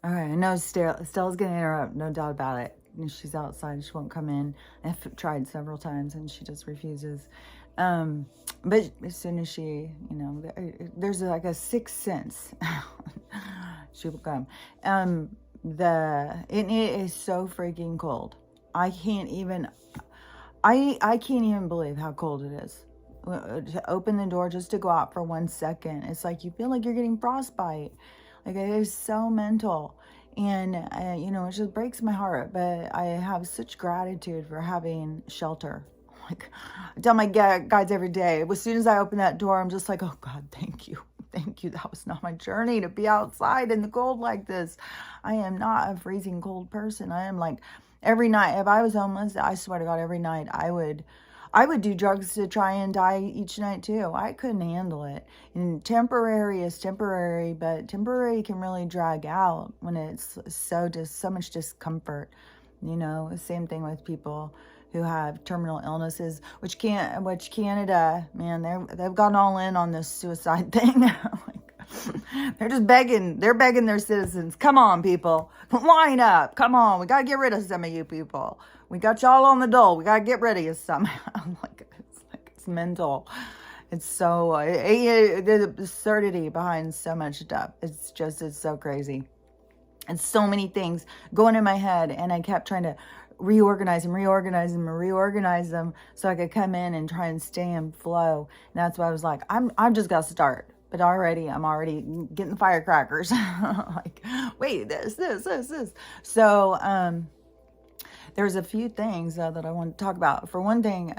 All right, I know Stella's going to interrupt, no doubt about it. And she's outside, she won't come in. I've tried several times and she just refuses. But as soon as she, there's like a sixth sense, she will come. It is so freaking cold. I can't even, I can't even believe how cold it is. To open the door just to go out for 1 second, it's like you feel like you're getting frostbite. Like, it is so mental. And, it just breaks my heart. But I have such gratitude for having shelter. Like, I tell my guides every day, as soon as I open that door, I'm just like, oh God, thank you. Thank you. That was not my journey to be outside in the cold like this. I am not a freezing cold person. I am like, every night, if I was homeless, I swear to God, every night I would do drugs to try and die each night too. I couldn't handle it. And temporary is temporary, but temporary can really drag out when it's so much discomfort. Same thing with people who have terminal illnesses, which Canada, man, they've gone all in on this suicide thing. They're just begging their citizens, come on, people, line up, come on, we got to get rid of some of you people. We got y'all on the dole, we got to get rid of you somehow. It's mental. It's so, the absurdity behind so much stuff. It's so crazy. And so many things going in my head, and I kept trying to reorganize them so I could come in and try and stay in flow. And that's why I was like, I'm just gonna start. But I'm already getting the firecrackers. Like, wait, this. So there's a few things that I want to talk about. For one thing,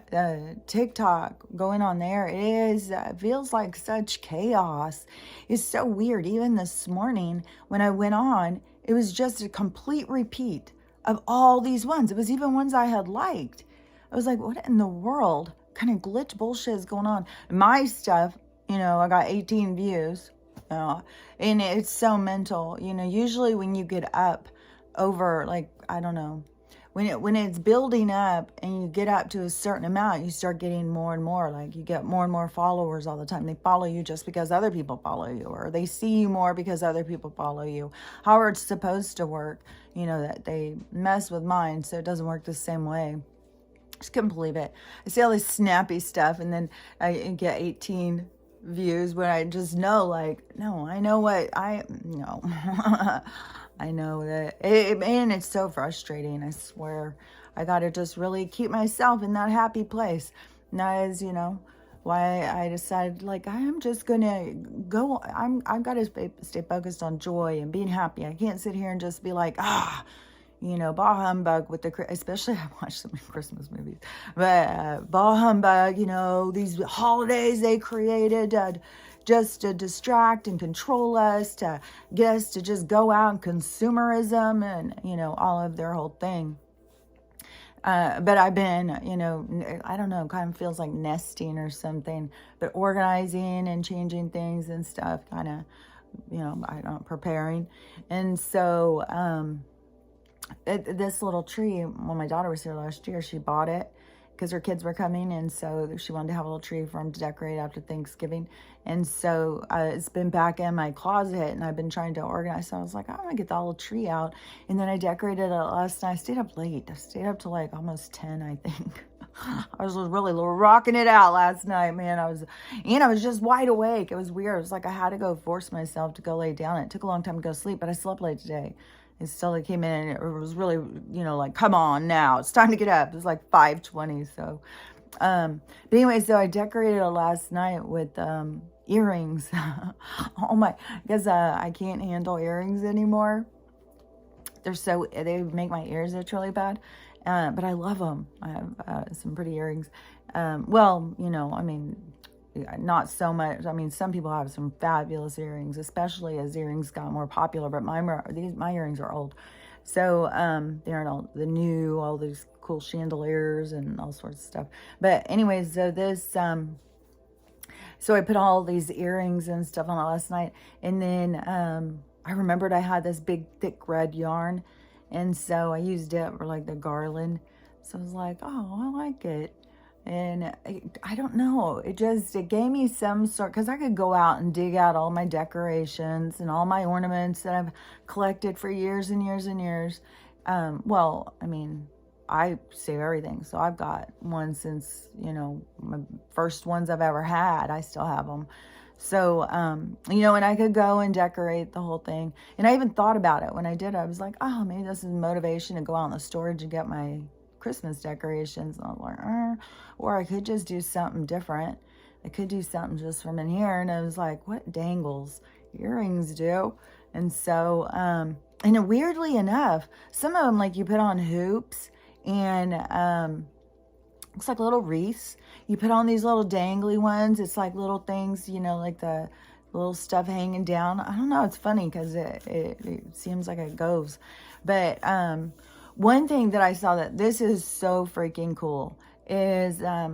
TikTok going on there feels like such chaos. It's so weird. Even this morning when I went on, it was just a complete repeat of all these ones. It was even ones I had liked. I was like, what in the world kind of glitch bullshit is going on? My stuff, I got 18 views, and it's so mental. Usually when you get up over, like, I don't know, when it's building up and you get up to a certain amount, you start getting more and more, like you get more and more followers all the time. They follow you just because other people follow you, or they see you more because other people follow you. How it's supposed to work, that they mess with mine, so it doesn't work the same way. Just couldn't believe it. I see all this snappy stuff, and then I get 18 views when I just know, like, no, I know what I know. I know that and it's so frustrating. I swear, I gotta just really keep myself in that happy place. And that is, why I decided, like, I am just gonna go. I've got to stay focused on joy and being happy. I can't sit here and just be like, bah humbug with especially I watch so many Christmas movies, but bah humbug, these holidays they created just to distract and control us, to get us to just go out and consumerism and, all of their whole thing. But I've been, I don't know, kind of feels like nesting or something, but organizing and changing things and stuff, kind of, I don't know, preparing. And so, this little tree, when my daughter was here last year, she bought it because her kids were coming, and so she wanted to have a little tree for them to decorate after Thanksgiving. And so it's been back in my closet, and I've been trying to organize. So I was like, I'm gonna get that little tree out. And then I decorated it last night. I stayed up late. I stayed up to like almost 10, I think. I was really rocking it out last night, man. I was just wide awake. It was weird. It was like I had to go force myself to go lay down. It took a long time to go to sleep, but I slept late today. And Stella came in, and it was really, like, come on now, it's time to get up. It was like 5:20. So, but anyway, so I decorated it last night with earrings. Oh my, because I can't handle earrings anymore. They make my ears itch really bad. But I love them. I have some pretty earrings. Not so much. I mean, some people have some fabulous earrings, especially as earrings got more popular, but my earrings are old. So they aren't all these cool chandeliers and all sorts of stuff. But anyways, so this, so I put all these earrings and stuff on it last night. And then I remembered I had this big, thick red yarn. And so I used it for like the garland. So I was like, oh, I like it. And I don't know, it gave me some sort, because I could go out and dig out all my decorations and all my ornaments that I've collected for years and years and years. Well, I mean, I save everything. So I've got one since, my first ones I've ever had. I still have them. So, and I could go and decorate the whole thing. And I even thought about it when I did it. I was like, oh, maybe this is motivation to go out in the storage and get my Christmas decorations. And I was like, or I could just do something different. I could do something just from in here. And I was like, what dangles earrings do? And so, and weirdly enough, some of them, like, you put on hoops and looks like little wreaths. You put on these little dangly ones. It's like little things, like the little stuff hanging down. I don't know. It's funny because it seems like it goes. But one thing that I saw that this is so freaking cool is, I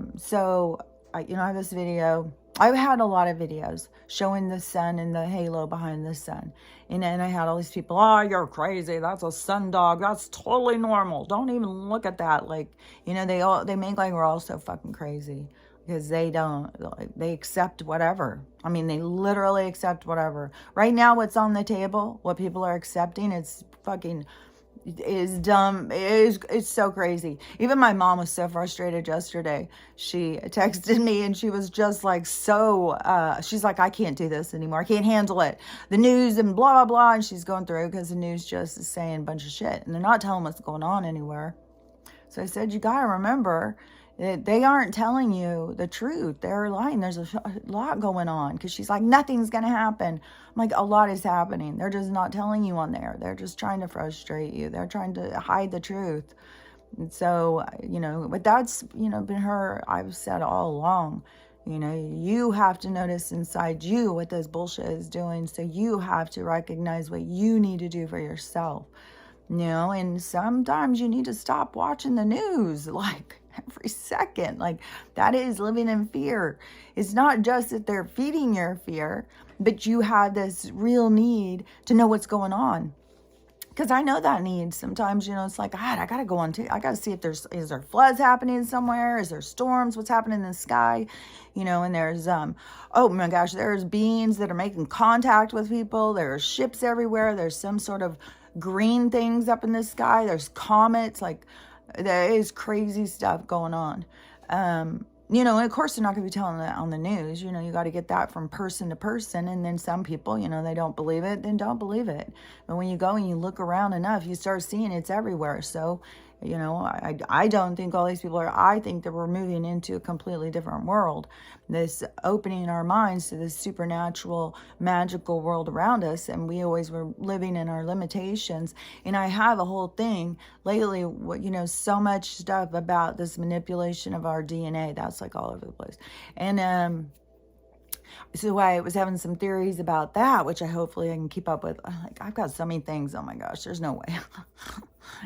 have this video. I've had a lot of videos showing the sun and the halo behind the sun. And then I had all these people, oh, you're crazy. That's a sun dog. That's totally normal. Don't even look at that. Like, they make like we're all so fucking crazy because they accept whatever. I mean, they literally accept whatever. Right now, what's on the table, what people are accepting, it's fucking is dumb. It's so crazy. Even my mom was so frustrated yesterday. She texted me and she was just like she's like, I can't do this anymore. I can't handle it. The news and blah blah blah. And she's going through because the news just is saying a bunch of shit and they're not telling what's going on anywhere. So I said, you gotta remember, they aren't telling you the truth. They're lying. There's a lot going on. Because she's like, nothing's going to happen. I'm like, a lot is happening. They're just not telling you on there. They're just trying to frustrate you. They're trying to hide the truth. And so, but that's, been I've said all along, you have to notice inside you what this bullshit is doing. So you have to recognize what you need to do for yourself. And sometimes you need to stop watching the news, like, every second. Like, that is living in fear. It's not just that they're feeding your fear, but you have this real need to know what's going on. Because I know that need. Sometimes, it's like, God, I got to go on. I got to see if is there floods happening somewhere? Is there storms? What's happening in the sky? And there's, oh my gosh, there's beings that are making contact with people. There are ships everywhere. There's some sort of green things up in the sky. There's comets. Like, there is crazy stuff going on. And of course they're not going to be telling that on the news. You got to get that from person to person. And then some people, they don't believe it, then don't believe it. But when you go and you look around enough, you start seeing it's everywhere. So, I don't think all these people I think that we're moving into a completely different world. This opening our minds to this supernatural, magical world around us. And we always were living in our limitations. And I have a whole thing lately, so much stuff about this manipulation of our DNA. That's like all over the place. And, so I was having some theories about that, which hopefully I can keep up with. I've got so many things. Oh my gosh, there's no way.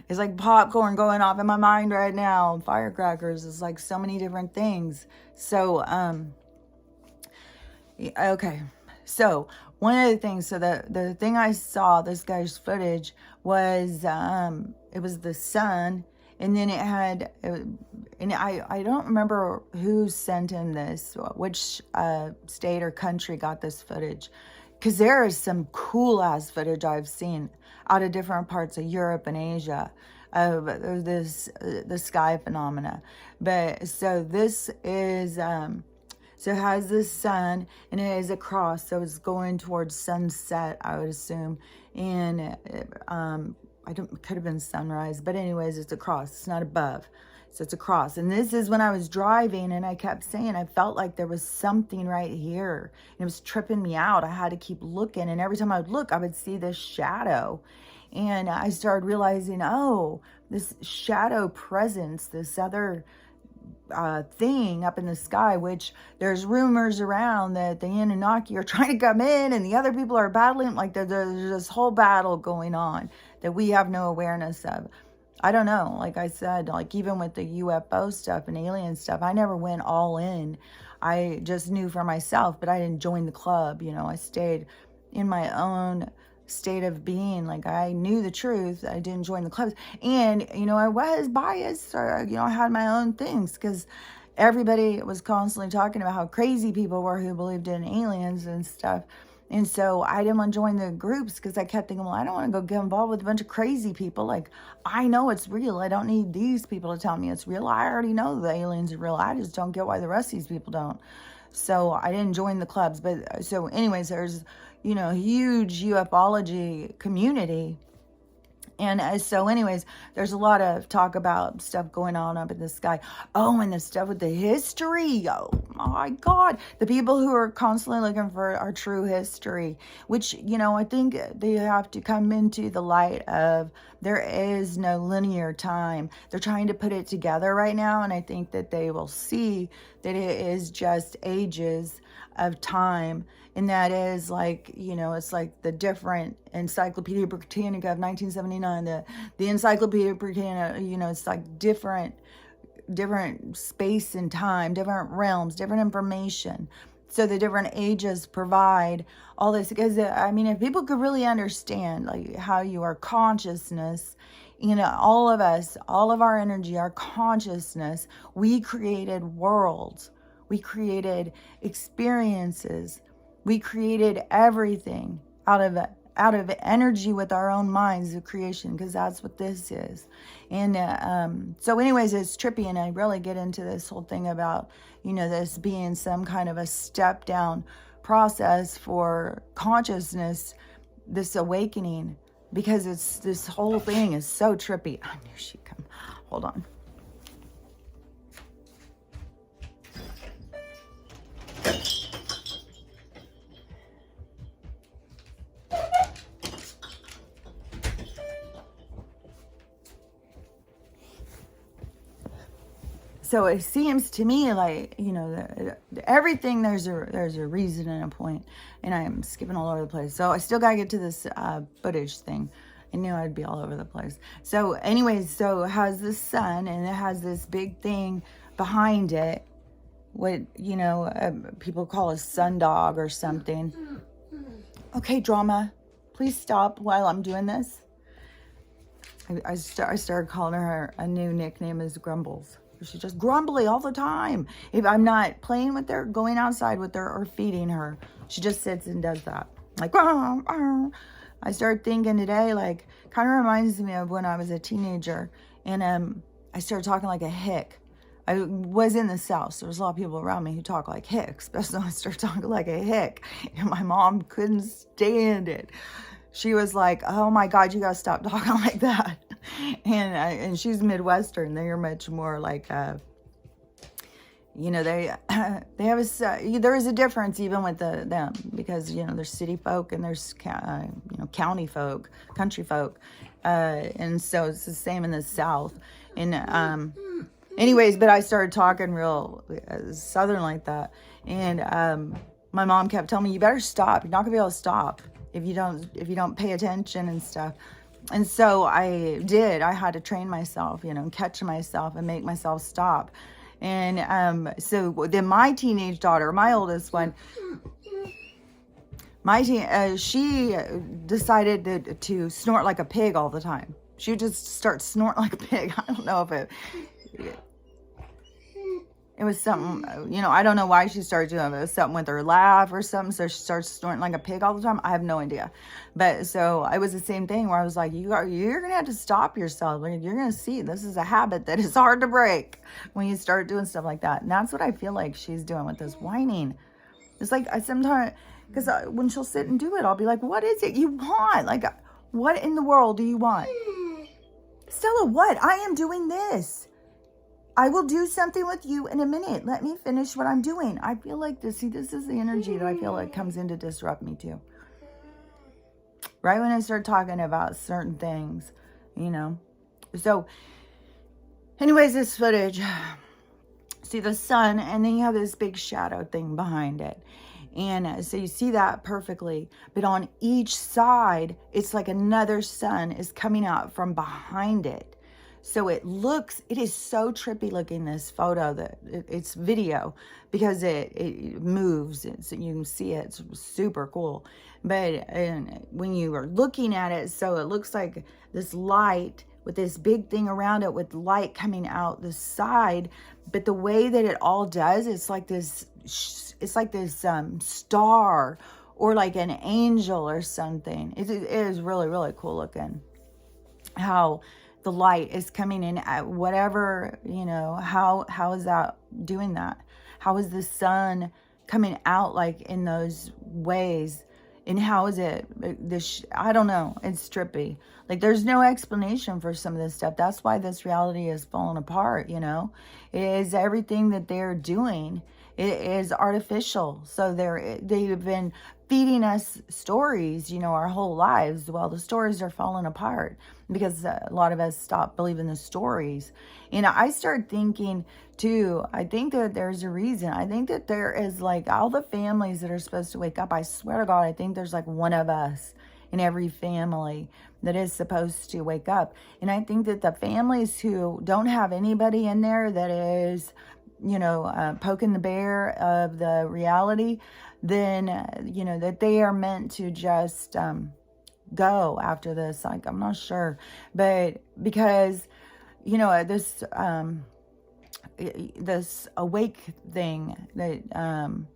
It's like popcorn going off in my mind right now. Firecrackers. It's like so many different things. So, okay. So one of the things, so the thing I saw, this guy's footage was, it was the sun. And then it had, and I don't remember who sent him this, which state or country got this footage. Because there is some cool ass footage I've seen out of different parts of Europe and Asia of the sky phenomena. But so this is, so it has this sun and it is a cross. So it's going towards sunset, I would assume. And it could have been sunrise, but anyways, it's a cross. It's not above. So it's a cross. And this is when I was driving and I kept saying, I felt like there was something right here. And it was tripping me out. I had to keep looking. And every time I would look, I would see this shadow. And I started realizing, oh, this shadow presence, this other thing up in the sky, which there's rumors around that the Anunnaki are trying to come in and the other people are battling, like there's this whole battle going on that we have no awareness of. I don't know, like I said, like even with the UFO stuff and alien stuff, I never went all in. I just knew for myself, but I didn't join the club. I stayed in my own state of being. Like, I knew the truth. I didn't join the clubs. And, I was biased, or, I had my own things, because everybody was constantly talking about how crazy people were who believed in aliens and stuff. And so I didn't want to join the groups because I kept thinking, well, I don't want to go get involved with a bunch of crazy people. Like, I know it's real. I don't need these people to tell me it's real. I already know the aliens are real. I just don't get why the rest of these people don't. So I didn't join the clubs. But so anyways, there's, a huge ufology community. And so anyways, there's a lot of talk about stuff going on up in the sky. Oh, and the stuff with the history. Oh my God. The people who are constantly looking for our true history, which, I think they have to come into the light of there is no linear time. They're trying to put it together right now. And I think that they will see that it is just ages of time. And that is like, it's like the different Encyclopedia Britannica of 1979, the Encyclopedia Britannica, it's like different space and time, different realms, different information. So the different ages provide all this, because if people could really understand like how your consciousness, all of us, all of our energy, our consciousness, we created worlds, we created experiences, we created everything out of energy with our own minds of creation, because that's what this is. And so anyways, it's trippy, and I really get into this whole thing about, this being some kind of a step down process for consciousness, this awakening, because it's this whole thing is so trippy. I knew she'd come. Hold on. So it seems to me like, everything, there's a reason and a point, and I'm skipping all over the place. So I still got to get to this footage thing. I knew I'd be all over the place. So anyways, so it has the sun, and it has this big thing behind it, what, people call a sundog or something. Okay, drama, please stop while I'm doing this. I started calling her a new nickname is Grumbles. She's just grumbly all the time. If I'm not playing with her, going outside with her, or feeding her, she just sits and does that. Like, arr, arr. I started thinking today, like, kind of reminds me of when I was a teenager, and I started talking like a hick. I was in the South, so there's a lot of people around me who talk like hicks, but so I started talking like a hick, and my mom couldn't stand it. She was like, oh my God, you gotta stop talking like that. And she's Midwestern. They're much more like, they have there is a difference even with them, because, there's city folk and there's, county folk, country folk. And so it's the same in the South. And, anyways, but I started talking real Southern like that. And, my mom kept telling me, you better stop. You're not gonna be able to stop if you don't pay attention and stuff. And so I did. I had to train myself, catch myself and make myself stop. And so then my teenage daughter, my oldest one, she decided to snort like a pig all the time. She would just start snorting like a pig. I don't know if it was something, I don't know why she started doing it. It was something with her laugh or something. So she starts snorting like a pig all the time. I have no idea. But so it was the same thing where I was like, you're going to have to stop yourself. Like, you're going to see this is a habit that is hard to break when you start doing stuff like that. And that's what I feel like she's doing with this whining. It's like I sometimes, because when she'll sit and do it, I'll be like, what is it you want? Like, what in the world do you want? Stella, what? I am doing this. I will do something with you in a minute. Let me finish what I'm doing. I feel like this is the energy that I feel like comes in to disrupt me too. Right when I start talking about certain things, So, anyways, this footage, see the sun, and then you have this big shadow thing behind it. And so you see that perfectly. But on each side, it's like another sun is coming out from behind it. So it is so trippy looking, this photo, that it's video, because it moves. You can see it. It's super cool. But when you are looking at it, so it looks like this light with this big thing around it with light coming out the side. But the way that it all does, it's like this star or like an angel or something. It is really, really cool looking how the light is coming in at whatever, how is that doing that? How is the sun coming out like in those ways? And how is it this? I don't know. It's trippy. Like there's no explanation for some of this stuff. That's why this reality is falling apart. It is everything that they're doing. It is artificial. So they've been feeding us stories, our whole lives. Well, the stories are falling apart because a lot of us stop believing the stories. And I started thinking too, I think that there's a reason. I think that there is like all the families that are supposed to wake up. I swear to God, I think there's like one of us in every family that is supposed to wake up. And I think that the families who don't have anybody in there that is, poking the bear of the reality, then, that they are meant to just go after this. Like, I'm not sure. But because, this awake thing that,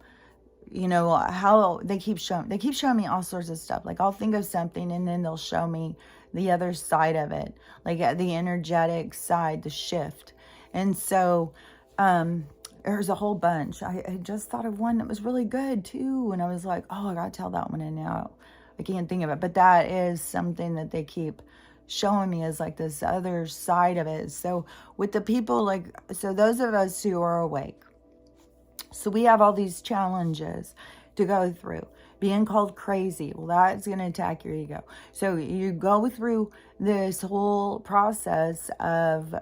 how they keep showing me all sorts of stuff. Like I'll think of something and then they'll show me the other side of it, like the energetic side, the shift. And so, there's a whole bunch. I just thought of one that was really good too. And I was like, oh, I gotta tell that one. And now I can't think of it, but that is something that they keep showing me as like this other side of it. So with the people, so those of us who are awake, so we have all these challenges to go through. Being called crazy, well, that's going to attack your ego. So you go through this whole process of,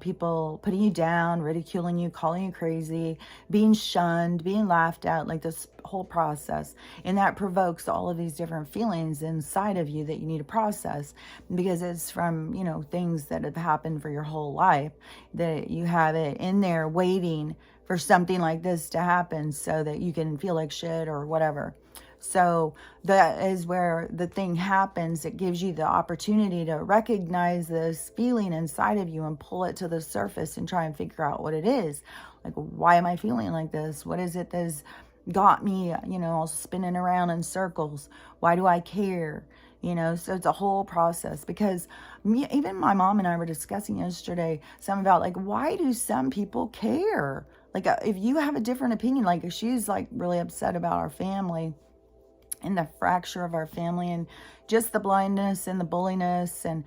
people putting you down, ridiculing you, calling you crazy, being shunned, being laughed at, like this whole process. And that provokes all of these different feelings inside of you that you need to process, because it's from, things that have happened for your whole life, that you have it in there waiting for something like this to happen so that you can feel like shit or whatever. So that is where the thing happens. It gives you the opportunity to recognize this feeling inside of you and pull it to the surface and try and figure out what it is. Like, why am I feeling like this? What is it that's got me, all spinning around in circles? Why do I care? So it's a whole process, because even my mom and I were discussing yesterday something about like, why do some people care? Like if you have a different opinion, like she's like really upset about our family and the fracture of our family and just the blindness and the bulliness. And,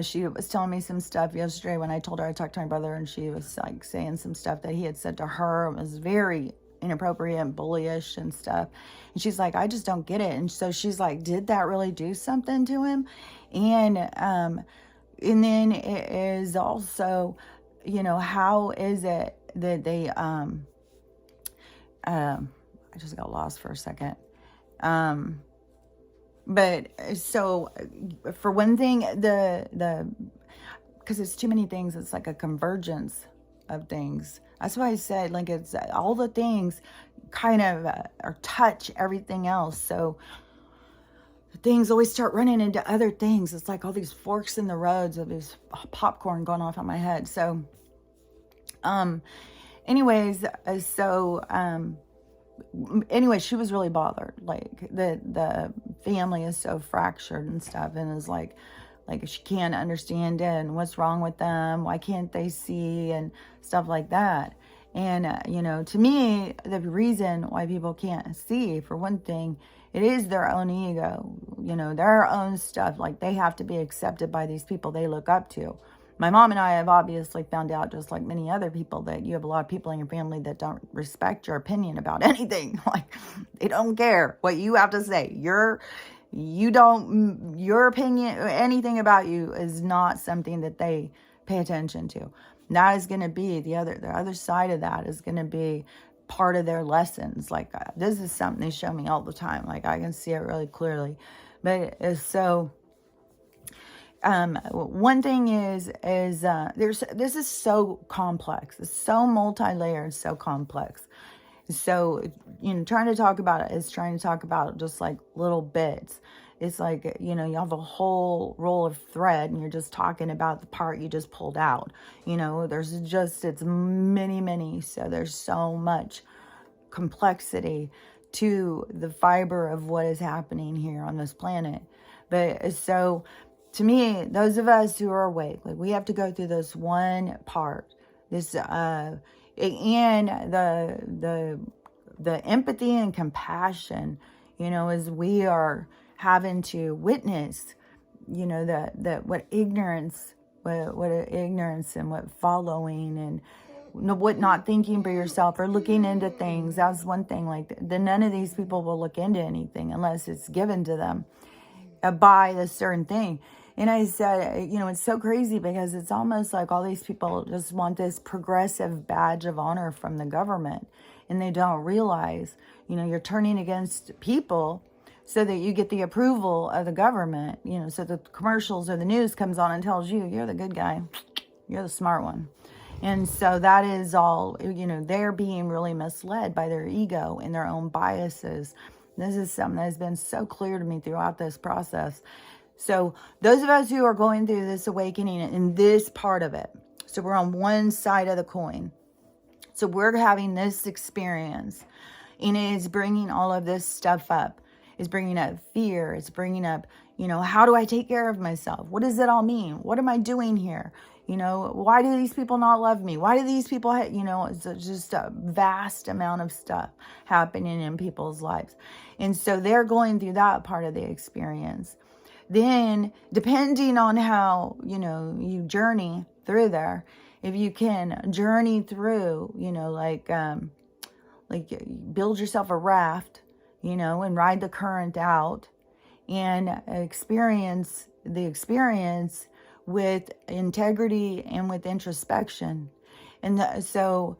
she was telling me some stuff yesterday when I told her I talked to my brother, and she was like saying some stuff that he had said to her. It was very inappropriate and bullyish and stuff. And she's like, I just don't get it. And so she's like, did that really do something to him? And then it is also, how is it that they, I just got lost for a second. But so for one thing, because it's too many things, it's like a convergence of things. That's why I said, like, it's all the things kind of or touch everything else. So things always start running into other things. It's like all these forks in the roads of this popcorn going off on my head. So, anyway, she was really bothered. Like the family is so fractured and stuff, and is like she can't understand it, and what's wrong with them? Why can't they see, and stuff like that. And to me, the reason why people can't see, for one thing, it is their own ego. Their own stuff. Like they have to be accepted by these people they look up to. My mom and I have obviously found out, just like many other people, that you have a lot of people in your family that don't respect your opinion about anything. Like, they don't care what you have to say. Your opinion, anything about you is not something that they pay attention to. That is going to be the other side of that is going to be part of their lessons. Like, this is something they show me all the time. Like, I can see it really clearly. But it's so... one thing is this is so complex. It's so multi-layered, so complex. So, trying to talk about it is trying to talk about just like little bits. It's like, you have a whole roll of thread and you're just talking about the part you just pulled out. It's many, many. So there's so much complexity to the fiber of what is happening here on this planet. But so to me, those of us who are awake, like, we have to go through this one part, this and the empathy and compassion, as we are having to witness, that what ignorance and what following and what not thinking for yourself or looking into things. That's one thing. Like, none of these people will look into anything unless it's given to them by this certain thing. And I said, it's so crazy because it's almost like all these people just want this progressive badge of honor from the government. And they don't realize, you're turning against people so that you get the approval of the government, so the commercials or the news comes on and tells you, you're the good guy, you're the smart one. And so that is all, they're being really misled by their ego and their own biases. This is something that has been so clear to me throughout this process. So those of us who are going through this awakening in this part of it, so we're on one side of the coin. So we're having this experience, and it is bringing all of this stuff up. It's bringing up fear. It's bringing up, how do I take care of myself? What does it all mean? What am I doing here? Why do these people not love me? Why do these people, it's just a vast amount of stuff happening in people's lives. And so they're going through that part of the experience. Then, depending on how, you journey through there, if you can journey through, like build yourself a raft, and ride the current out and experience the experience with integrity and with introspection. And so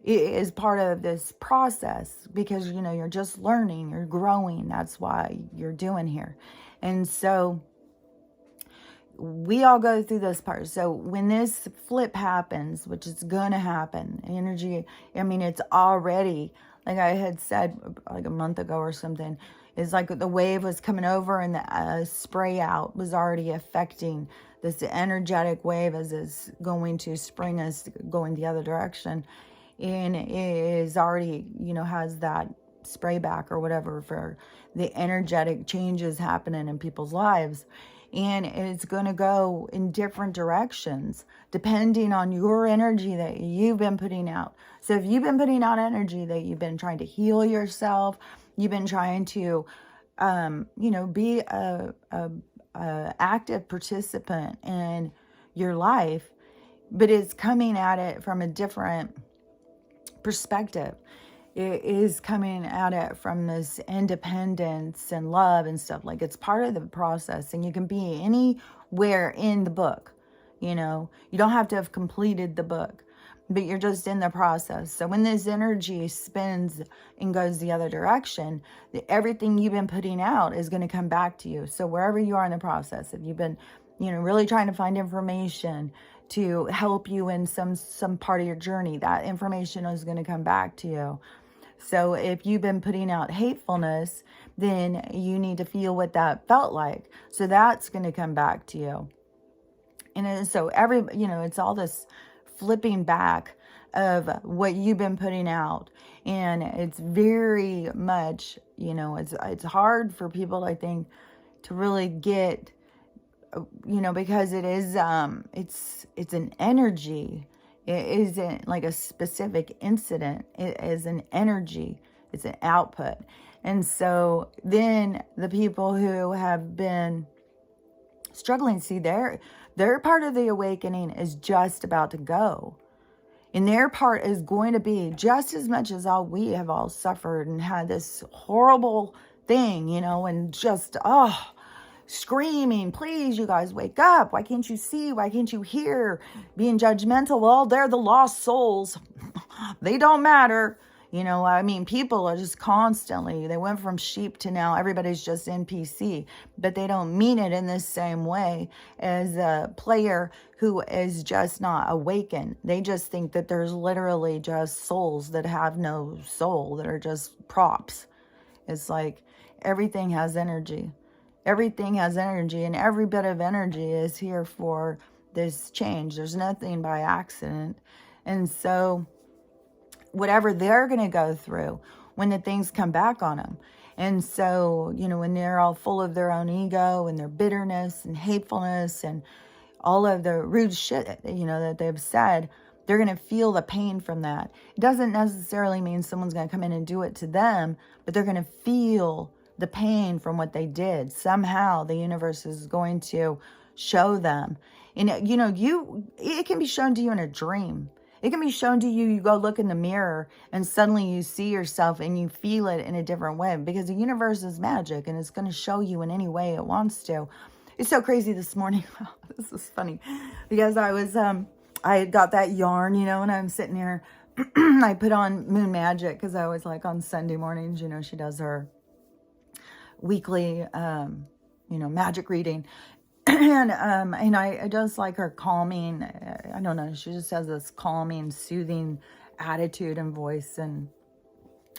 it is part of this process because, you're just learning, you're growing. That's why you're doing here. And so we all go through this part. So when this flip happens, which is going to happen, energy, it's already, like I had said like a month ago or something, is like the wave was coming over and the spray out was already affecting this energetic wave as it's going to spring us going the other direction. And it is already, has that spray back or whatever for the energetic changes happening in people's lives. And it's going to go in different directions depending on your energy that you've been putting out. So if you've been putting out energy that you've been trying to heal yourself, you've been trying to, be a active participant in your life, but it's coming at it from a different perspective. It is coming at it from this independence and love and stuff. Like, it's part of the process, and you can be anywhere in the book. You don't have to have completed the book, but you're just in the process. So when this energy spins and goes the other direction, everything you've been putting out is going to come back to you. So wherever you are in the process, if you've been, really trying to find information to help you in some part of your journey, that information is going to come back to you. So if you've been putting out hatefulness, then you need to feel what that felt like. So that's going to come back to you. And so it's all this flipping back of what you've been putting out. And it's very much, it's hard for people, I think, to really get, because it is, it's an energy. It isn't like a specific incident. It is an energy. It's an output. And so then the people who have been struggling, see, their part of the awakening is just about to go. And their part is going to be just as much as we have all suffered and had this horrible thing, and just, screaming, please, you guys, wake up. Why can't you see? Why can't you hear? Being judgmental. Well, they're the lost souls. They don't matter. People are just constantly, they went from sheep to now everybody's just NPC, but they don't mean it in the same way as a player who is just not awakened. They just think that there's literally just souls that have no soul, that are just props. It's like everything has energy. Everything has energy, and every bit of energy is here for this change. There's nothing by accident. And so whatever they're going to go through when the things come back on them. And so, when they're all full of their own ego and their bitterness and hatefulness and all of the rude shit, that they've said, they're going to feel the pain from that. It doesn't necessarily mean someone's going to come in and do it to them, but they're going to feel the pain from what they did. Somehow the universe is going to show them. And, it can be shown to you in a dream. It can be shown to you, you go look in the mirror and suddenly you see yourself and you feel it in a different way, because the universe is magic and it's going to show you in any way it wants to. It's so crazy this morning. This is funny because I had got that yarn, and I'm sitting here. I put on Moon Magic because I was like on Sunday mornings, she does her weekly, magic reading. And I just like her calming, I don't know, she just has this calming, soothing attitude and voice. And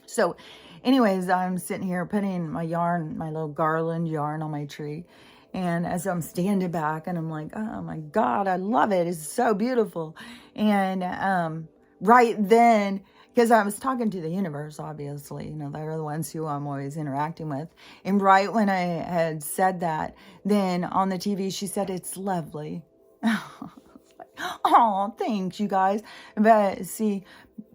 so anyways, I'm sitting here putting my yarn, my little garland yarn on my tree. And as I'm standing back and I'm like, oh my God, I love it. It's so beautiful. And right then, because I was talking to the universe, obviously, they're the ones who I'm always interacting with. And right when I had said that, then on the TV, she said, it's lovely. Oh, thanks, you guys. But see,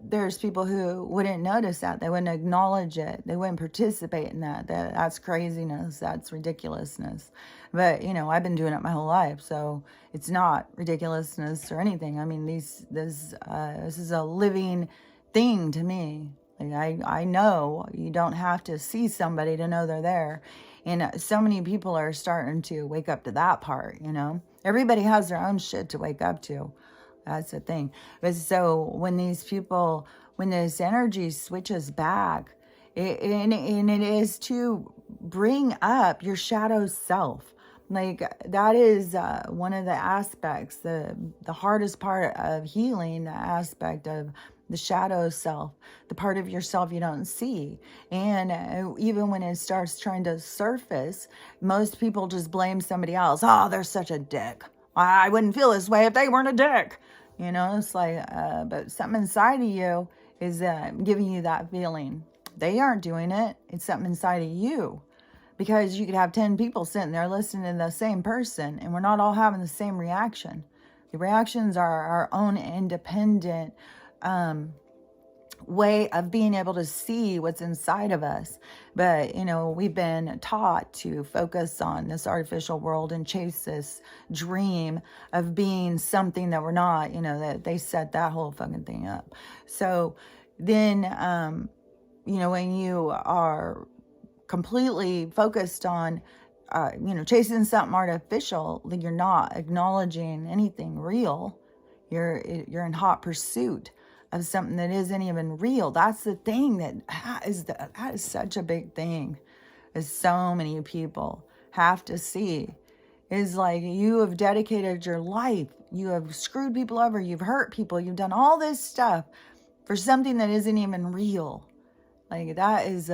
there's people who wouldn't notice that. They wouldn't acknowledge it. They wouldn't participate in that. That's craziness. That's ridiculousness. But, I've been doing it my whole life, so it's not ridiculousness or anything. I mean, this is a living thing to me. Like I know you don't have to see somebody to know they're there. And so many people are starting to wake up to that part, Everybody has their own shit to wake up to. That's the thing. But so when this energy switches back, and it is to bring up your shadow self. Like that is one of the aspects, the hardest part of healing, the aspect of the shadow self, the part of yourself you don't see. And even when it starts trying to surface, most people just blame somebody else. Oh, they're such a dick. I wouldn't feel this way if they weren't a dick. It's like, but something inside of you is giving you that feeling. They aren't doing it. It's something inside of you. Because you could have 10 people sitting there listening to the same person, and we're not all having the same reaction. The reactions are our own independent way of being able to see what's inside of us. But, we've been taught to focus on this artificial world and chase this dream of being something that we're not, that they set that whole fucking thing up. So then, when you are completely focused on, chasing something artificial, then you're not acknowledging anything real. You're in hot pursuit of something that isn't even real. That's the thing that is such a big thing, as so many people have to see. Is like, you have dedicated your life, you have screwed people over, you've hurt people, you've done all this stuff for something that isn't even real. Like that is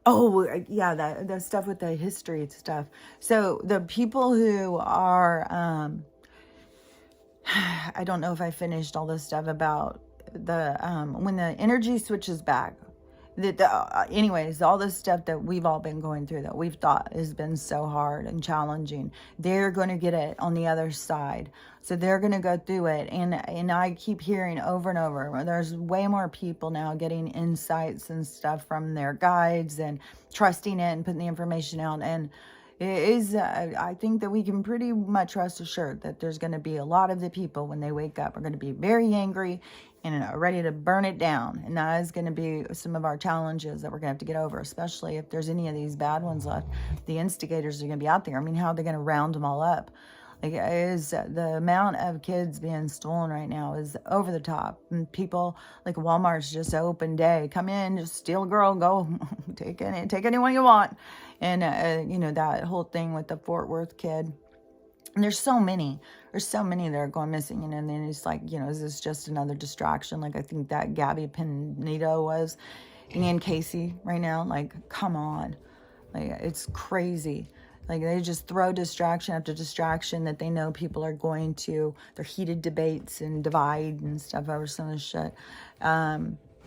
oh yeah, the stuff with the history stuff. So the people who are I don't know if I finished all this stuff about the when the energy switches back. Anyways, all this stuff that we've all been going through, that we've thought has been so hard and challenging, they're going to get it on the other side. So they're going to go through it. And I keep hearing over and over, there's way more people now getting insights and stuff from their guides and trusting it and putting the information out. And it is, I think that we can pretty much rest assured that there's going to be a lot of the people when they wake up are going to be very angry and are ready to burn it down. And that is going to be some of our challenges that we're going to have to get over, especially if there's any of these bad ones left. The instigators are going to be out there. I mean, how are they going to round them all up? Like, is the amount of kids being stolen right now is over the top. And people, like Walmart's just open day. Come in, just steal a girl, go take anyone you want. And, that whole thing with the Fort Worth kid. And there's so many that are going missing. And then it's like, is this just another distraction? Like I think that Gabby Pinito was, and Casey right now. Like, come on. Like, it's crazy. Like, they just throw distraction after distraction that they know people are going to. Their heated debates and divide and stuff over some of this shit.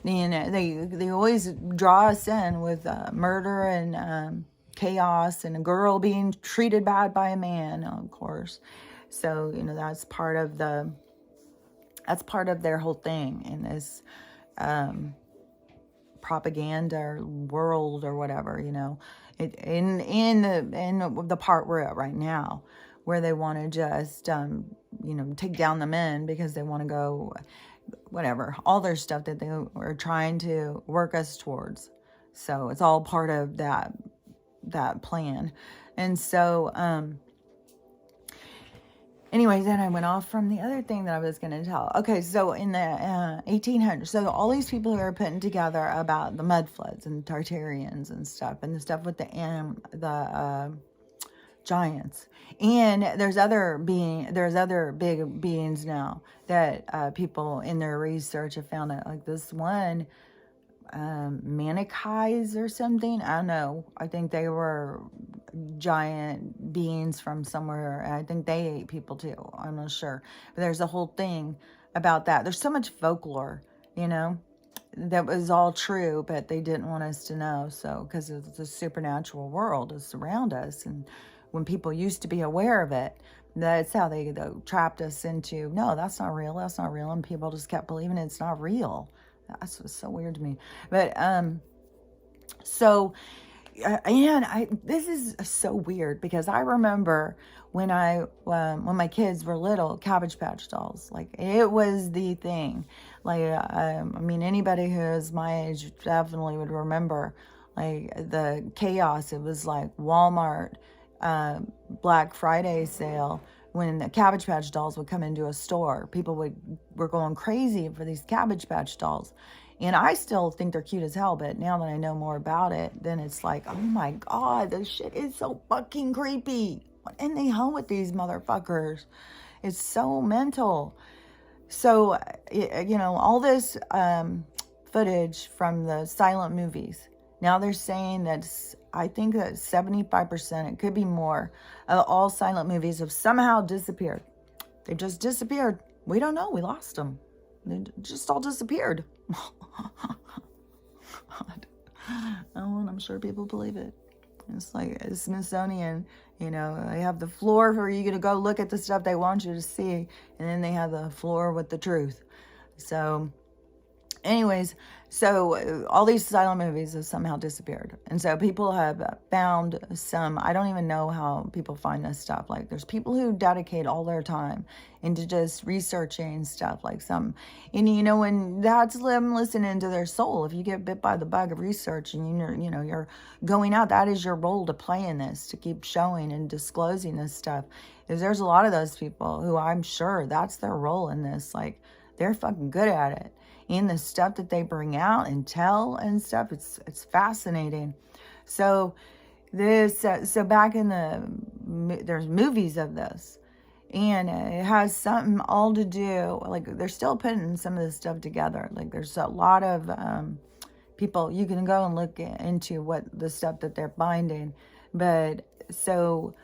They always draw us in with murder and chaos and a girl being treated bad by a man, of course. So, that's part of their whole thing in this propaganda world or whatever, in the part we're at right now, where they want to just take down the men because they want to go, whatever, all their stuff that they are trying to work us towards. So it's all part of that plan. And so anyways, then I went off from the other thing that I was going to tell. Okay, so in the 1800s, so all these people who are putting together about the mud floods and the Tartarians and stuff, and the stuff with the giants, and there's other big beings now that people in their research have found out, like this one. Manichees or something. I don't know. I think they were giant beings from somewhere. I think they ate people too. I'm not sure. But there's a whole thing about that. There's so much folklore, that was all true, but they didn't want us to know. So, because it's a supernatural world is around us. And when people used to be aware of it, that's how they trapped us into, no, that's not real. That's not real. And people just kept believing it's not real. That's so weird to me. But this is so weird because I remember when when my kids were little, Cabbage Patch Dolls, like it was the thing. Like anybody who is my age definitely would remember, like the chaos. It was like Walmart Black Friday sale. When the Cabbage Patch Dolls would come into a store, people were going crazy for these Cabbage Patch Dolls. And I still think they're cute as hell, but now that I know more about it, then it's like, oh my God, this shit is so fucking creepy. What in the hell with these motherfuckers? It's so mental. So, all this footage from the silent movies, now they're saying that I think that 75%, it could be more, of all silent movies have somehow disappeared. They just disappeared. We don't know. We lost them. They just all disappeared. God. Oh, and I'm sure people believe it. It's like a Smithsonian, they have the floor where you're going to go look at the stuff they want you to see. And then they have the floor with the truth. So anyways, so all these silent movies have somehow disappeared. And so people have found some, I don't even know how people find this stuff. Like there's people who dedicate all their time into just researching stuff like some, and when that's them listening to their soul, if you get bit by the bug of research and you're going out, that is your role to play in this, to keep showing and disclosing this stuff. Because there's a lot of those people who I'm sure that's their role in this. Like they're fucking good at it. In the stuff that they bring out and tell and stuff, it's fascinating. So so back in there's movies of this, and it has something all to do, like they're still putting some of this stuff together. Like there's a lot of people, you can go and look into what the stuff that they're finding. But so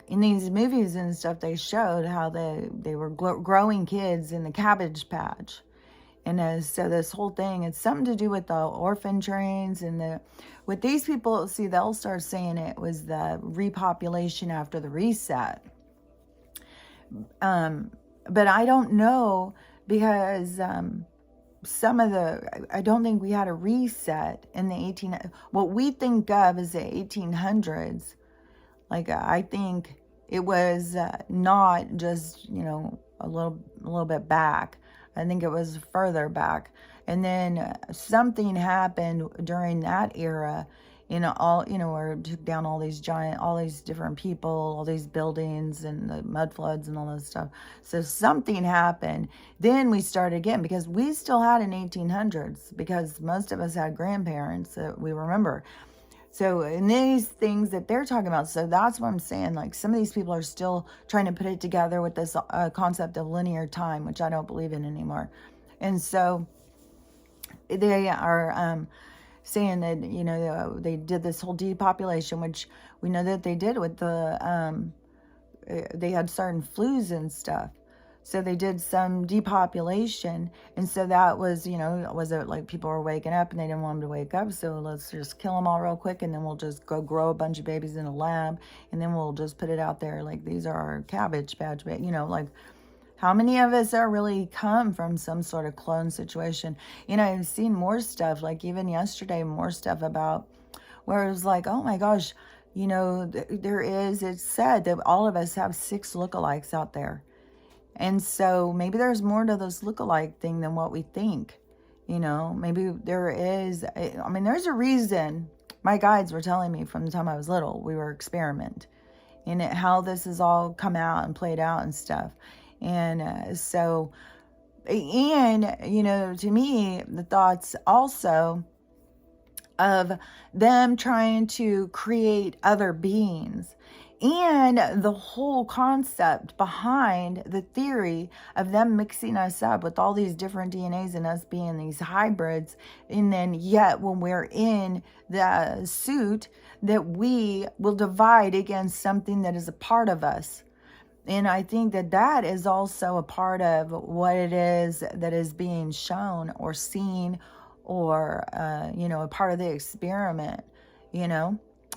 in these movies and stuff, they showed how they were growing kids in the Cabbage Patch. And so this whole thing, it's something to do with the orphan trains and with these people, see, they'll start saying it was the repopulation after the reset. But I don't know because I don't think we had a reset in the what we think of as the 1800s. Like, I think it was not just, a little bit back. I think it was further back. And then something happened during that era, where it took down all these different people, all these buildings and the mud floods and all that stuff. So something happened. Then we started again because we still had an 1800s because most of us had grandparents that we remember. So in these things that they're talking about, so that's what I'm saying. Like some of these people are still trying to put it together with this concept of linear time, which I don't believe in anymore. And so they are saying that, they did this whole depopulation, which we know that they did with they had certain flus and stuff. So they did some depopulation. And so that was, was it like people were waking up and they didn't want them to wake up? So let's just kill them all real quick. And then we'll just go grow a bunch of babies in a lab. And then we'll just put it out there. Like, these are our cabbage patch, like, how many of us are really come from some sort of clone situation? I've seen more stuff, like even yesterday, more stuff about where it was like, oh my gosh, it's said that all of us have 6 lookalikes out there. And so maybe there's more to this lookalike thing than what we think. Maybe there is. There's a reason. My guides were telling me from the time I was little, we were experiment. And how this has all come out and played out and stuff. And to me, the thoughts also of them trying to create other beings, and the whole concept behind the theory of them mixing us up with all these different DNAs and us being these hybrids. And then yet when we're in the suit, that we will divide against something that is a part of us. And I think that is also a part of what it is that is being shown or seen, or, a part of the experiment.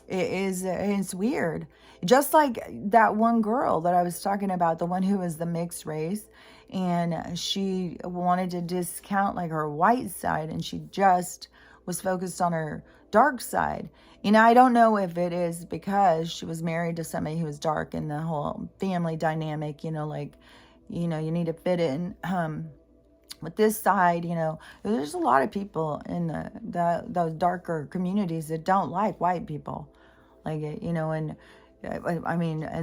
It's weird. Just like that one girl that I was talking about, the one who was the mixed race, and she wanted to discount like her white side, and she just was focused on her dark side. I don't know if it is because she was married to somebody who was dark, and the whole family dynamic, you need to fit in. With this side, there's a lot of people in those darker communities that don't like white people. Like, and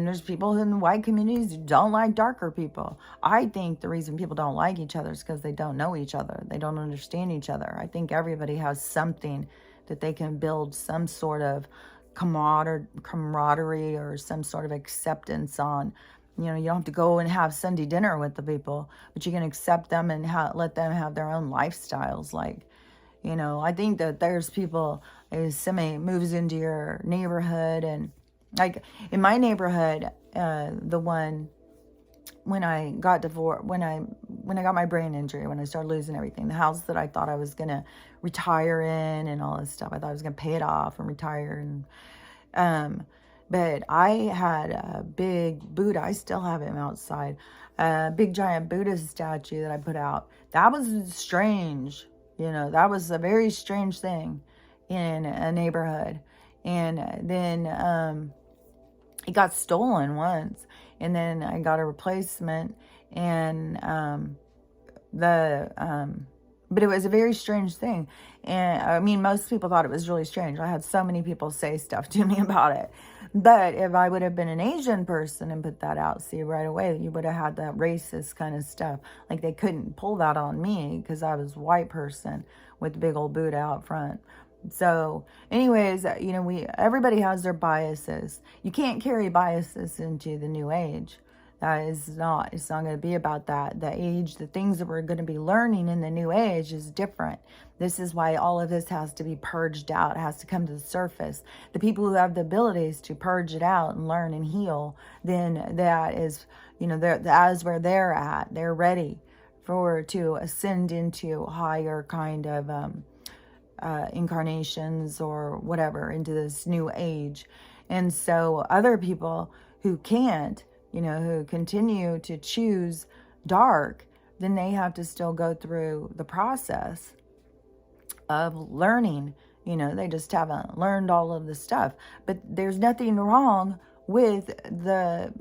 there's people in the white communities who don't like darker people. I think the reason people don't like each other is because they don't know each other. They don't understand each other. I think everybody has something that they can build some sort of camaraderie or some sort of acceptance on. You don't have to go and have Sunday dinner with the people, but you can accept them and let them have their own lifestyles. Like, I think that there's people, if somebody moves into your neighborhood, and like in my neighborhood, when I got divorced, when I got my brain injury, when I started losing everything, the house that I thought I was going to retire in and all this stuff, I thought I was going to pay it off and retire. And, but I had a big Buddha, I still have him outside, a big giant Buddha statue that I put out. That was strange. That was a very strange thing in a neighborhood. And then it got stolen once. And then I got a replacement. And but it was a very strange thing. And most people thought it was really strange. I had so many people say stuff to me about it. But if I would have been an Asian person and put that out, see, right away, you would have had that racist kind of stuff. Like, they couldn't pull that on me because I was a white person with the big old Buddha out front. So anyways, everybody has their biases. You can't carry biases into the new age. It's not going to be about that. The things that we're going to be learning in the new age is different. This is why all of this has to be purged out. It has to come to the surface. The people who have the abilities to purge it out and learn and heal, then that is, that is where they're at. They're ready to ascend into higher kind of incarnations or whatever, into this new age. And so other people who can't, who continue to choose dark, then they have to still go through the process of learning. They just haven't learned all of the stuff. But there's nothing wrong with the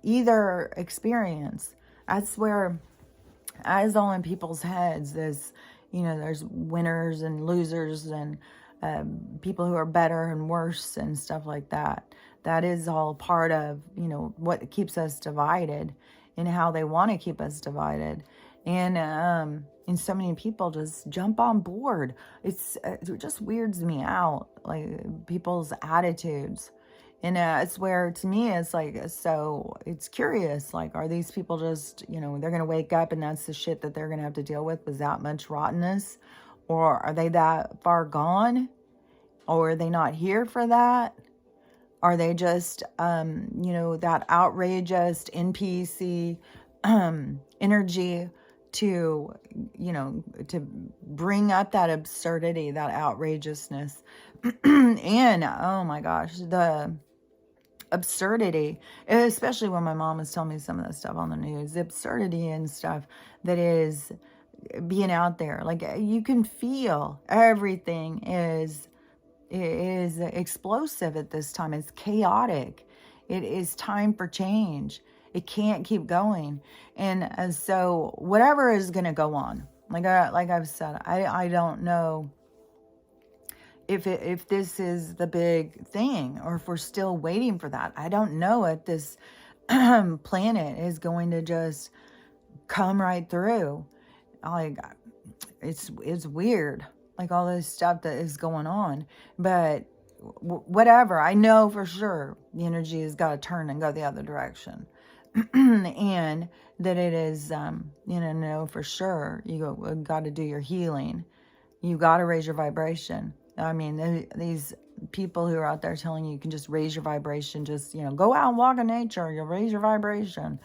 either experience. That's where, as all in people's heads, there's winners and losers, and people who are better and worse and stuff like that. That is all part of, what keeps us divided, and how they want to keep us divided. And so many people just jump on board. It just weirds me out, like people's attitudes. And it's where, to me, it's like, so it's curious, like, are these people just, they're going to wake up and that's the shit that they're going to have to deal with that much rottenness? Or are they that far gone? Or are they not here for that? Are they just, that outrageous NPC energy to, to bring up that absurdity, that outrageousness? And, oh my gosh, the absurdity, especially when my mom was telling me some of that stuff on the news, the absurdity and stuff that is being out there. Like, you can feel everything is explosive at this time. It's chaotic. It is time for change. It can't keep going. And so whatever is going to go on, like I've said, I don't know if this is the big thing, or if we're still waiting for that. I don't know if this planet is going to just come right through. Like, it's weird, like all this stuff that is going on. But whatever, I know for sure the energy has got to turn and go the other direction. And that it is, know for sure you got to do your healing. You got to raise your vibration. I mean, these people who are out there telling you can just raise your vibration, just, go out and walk in nature, you'll raise your vibration.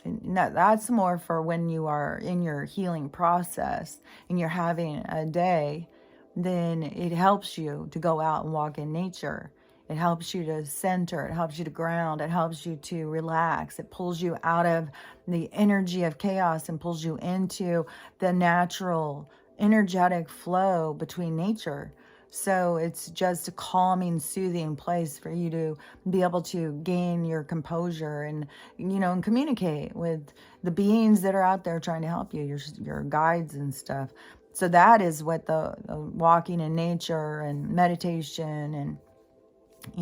No, that's more for when you are in your healing process and you're having a day. Then it helps you to go out and walk in nature. It helps you to center. It helps you to ground. It helps you to relax. It pulls you out of the energy of chaos and pulls you into the natural energetic flow between nature. So it's just a calming, soothing place for you to be able to gain your composure and, and communicate with the beings that are out there trying to help you, your guides and stuff. So that is what the walking in nature and meditation and,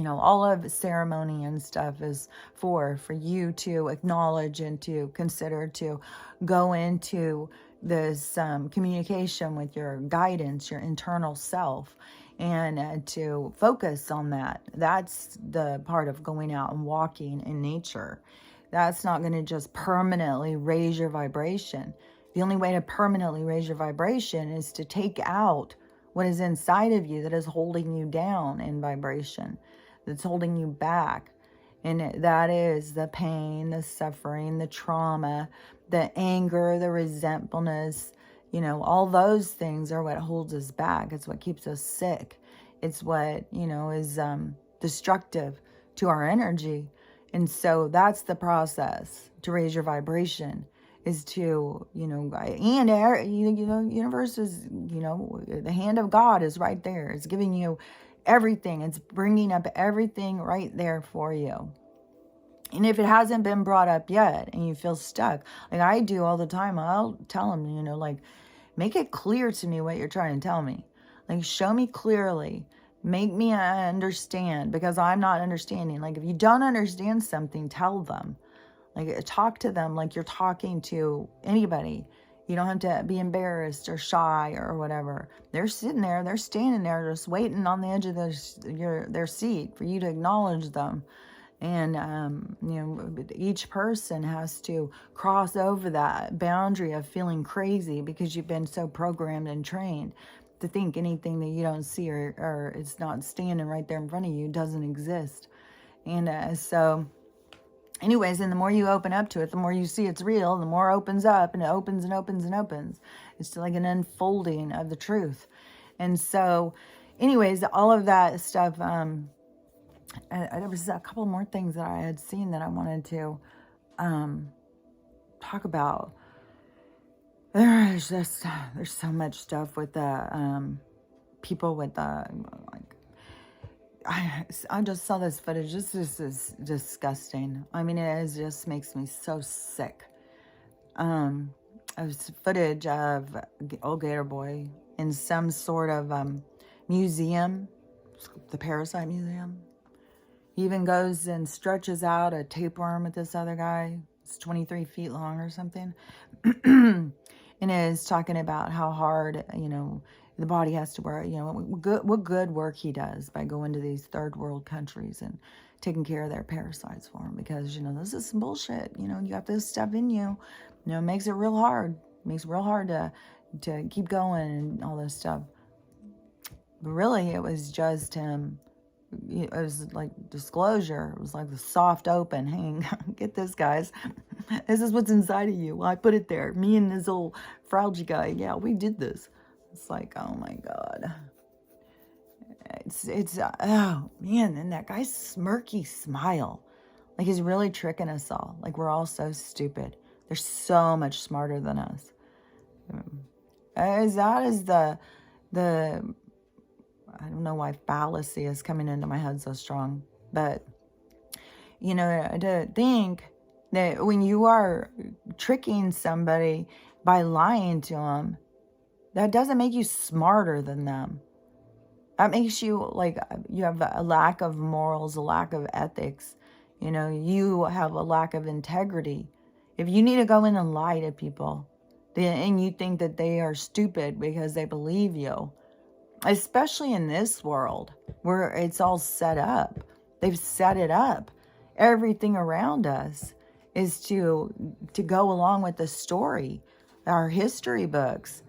all of ceremony and stuff is for you to acknowledge and to consider, to go into this communication with your guidance, your internal self, and to focus on that. That's the part of going out and walking in nature. That's not going to just permanently raise your vibration. The only way to permanently raise your vibration is to take out what is inside of you that is holding you down in vibration, that's holding you back. And that is the pain, the suffering, the trauma, the anger, the resentfulness, all those things are what holds us back. It's what keeps us sick. It's what, is destructive to our energy. And so that's the process to raise your vibration, is to, universe is, the hand of God is right there. It's giving you everything. It's bringing up everything right there for you. And if it hasn't been brought up yet and you feel stuck, like I do all the time, I'll tell them, make it clear to me what you're trying to tell me. Like, show me clearly. Make me understand, because I'm not understanding. Like, if you don't understand something, tell them. Like, talk to them like you're talking to anybody. You don't have to be embarrassed or shy or whatever. They're sitting there, they're standing there just waiting on the edge of their seat for you to acknowledge them. And, each person has to cross over that boundary of feeling crazy because you've been so programmed and trained to think anything that you don't see or it's not standing right there in front of you doesn't exist. And so anyways, and the more you open up to it, the more you see it's real, the more it opens up, and it opens and opens and opens. It's like an unfolding of the truth. And so anyways, all of that stuff, there was a couple more things that I had seen that I wanted to talk about. There's so much stuff with the people with the I just saw this footage. This is disgusting. I mean, just makes me so sick. It was footage of old Gator Boy in some sort of museum, the Parasite Museum. He even goes and stretches out a tapeworm with this other guy. It's 23 feet long or something. And is talking about how hard, the body has to work, what good work he does by going to these third world countries and taking care of their parasites for them. Because, this is some bullshit. You got this stuff in you, it makes it real hard. It makes it real hard to keep going and all this stuff. But really, it was just him. It was like disclosure. It was like the soft open. Hey, get this, guys. This is what's inside of you. Well, I put it there. Me and this old fragile guy. Yeah, we did this. It's like, oh my God. It's oh man, and that guy's smirky smile. Like he's really tricking us all. Like we're all so stupid. They're so much smarter than us. As that is the I don't know why fallacy is coming into my head so strong, but you know, to think that when you are tricking somebody by lying to them, that doesn't make you smarter than them. That makes you like you have a lack of morals, a lack of ethics. You know, you have a lack of integrity. If you need to go in and lie to people, and you think that they are stupid because they believe you, especially in this world where it's all set up. They've set it up. Everything around us is to go along with the story, our history books.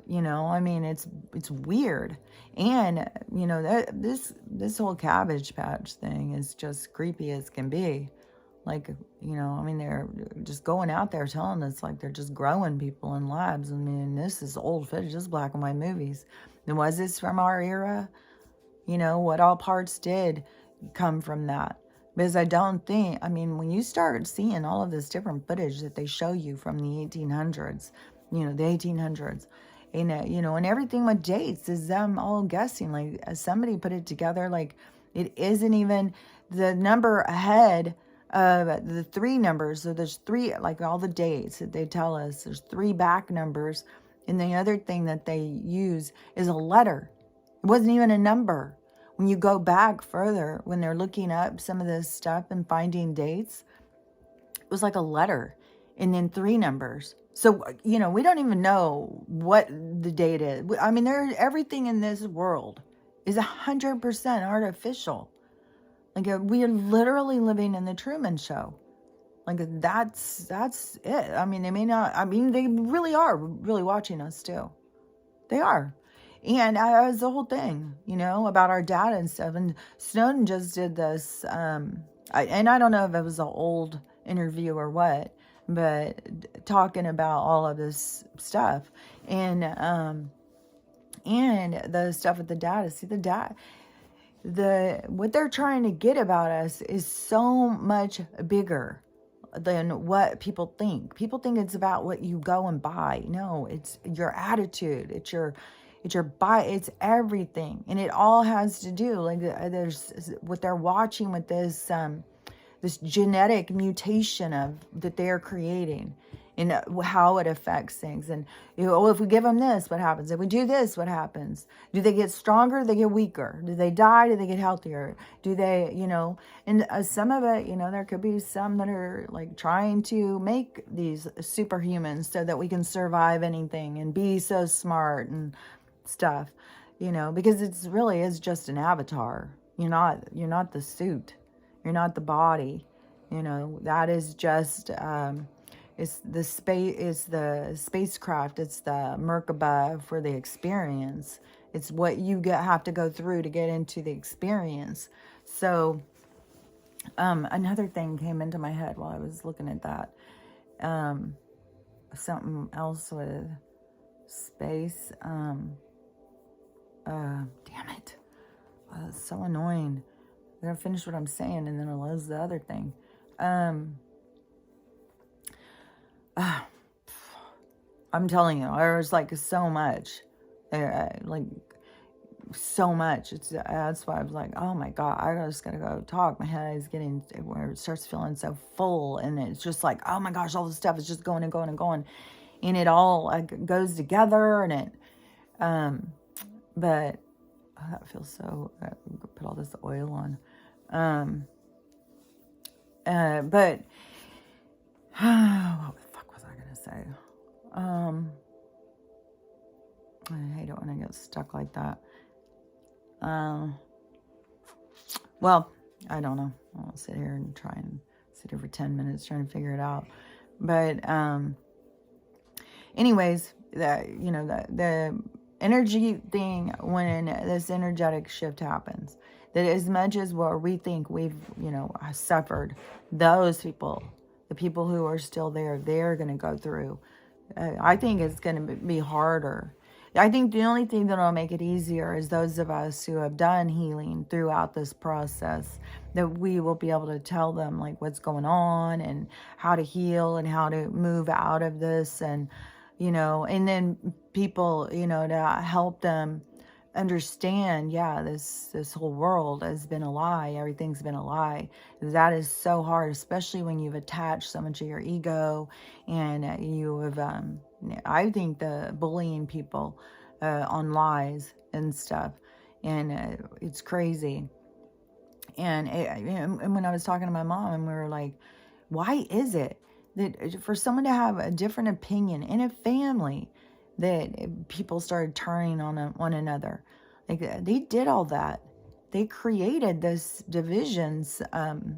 You know, I mean, it's weird. And, you know, that this whole Cabbage Patch thing is just creepy as can be. Like, you know, I mean, they're just going out there telling us like they're just growing people in labs. I mean, this is old footage, this is black and white movies. And was this from our era? You know, what all parts did come from that. Because I don't think, I mean, when you start seeing all of this different footage that they show you from the 1800s, you know, the 1800s, and, you know, and everything with dates is them all guessing. Like, somebody put it together, like, it isn't even the number ahead of the three numbers. So there's three, like all the dates that they tell us, there's three back numbers. And the other thing that they use is a letter. It wasn't even a number. When you go back further, when they're looking up some of this stuff and finding dates, it was like a letter and then three numbers. So, you know, we don't even know what the date is. I mean, everything in this world is 100% artificial. Like, we are literally living in the Truman Show. Like, that's it. I mean, they may not, I mean, they really are really watching us too. They are. And it was the whole thing, you know, about our data and stuff. And Snowden just did this, and I don't know if it was an old interview or what, but talking about all of this stuff. And the stuff with the data. See, the data, what they're trying to get about us is so much bigger than what people think. People think it's about what you go and buy. No, it's your attitude. It's everything. And it all has to do, like, there's what they're watching with this this genetic mutation that they are creating, and how it affects things. And, you know, if we give them this, what happens? If we do this, what happens? Do they get stronger? Do they get weaker? Do they die? Do they get healthier? Do they, you know, and some of it, you know, there could be some that are like trying to make these superhumans so that we can survive anything and be so smart and stuff, you know, because it's really is just an avatar. You're not the suit. You're not the body. You know, that is just it's the spacecraft. It's the Merkaba for the experience. It's what you have to go through to get into the experience. So another thing came into my head while I was looking at that. Something else with space. Damn it. It's so annoying. I'm going to finish what I'm saying and then I'll lose the other thing. I'm telling you, there's like so much. Like so much. That's why I was like, oh my God, I just gotta go talk. My head is getting, where it starts feeling so full, and it's just like, oh my gosh, all this stuff is just going and going and going, and it all like goes together, and it, but oh, that feels so. Put all this oil on, but what the fuck was I gonna say? I hate it when I get stuck like that. Well, I don't know. I'll sit here and try and sit here for 10 minutes trying to figure it out. But, anyways, that, you know, energy thing when this energetic shift happens. That as much as what we think we've, suffered, those people, the people who are still there, they're going to go through. I think it's going to be harder. I think the only thing that will make it easier is those of us who have done healing throughout this process, that we will be able to tell them like what's going on and how to heal and how to move out of this, and and then people, to help them understand, yeah, this whole world has been a lie, everything's been a lie. That is so hard, especially when you've attached so much of your ego, and you have I think the bullying people on lies and stuff, and it's crazy. And when I was talking to my mom, and we were like, why is it that for someone to have a different opinion in a family, that people started turning on one another? Like, they did all that. They created this divisions.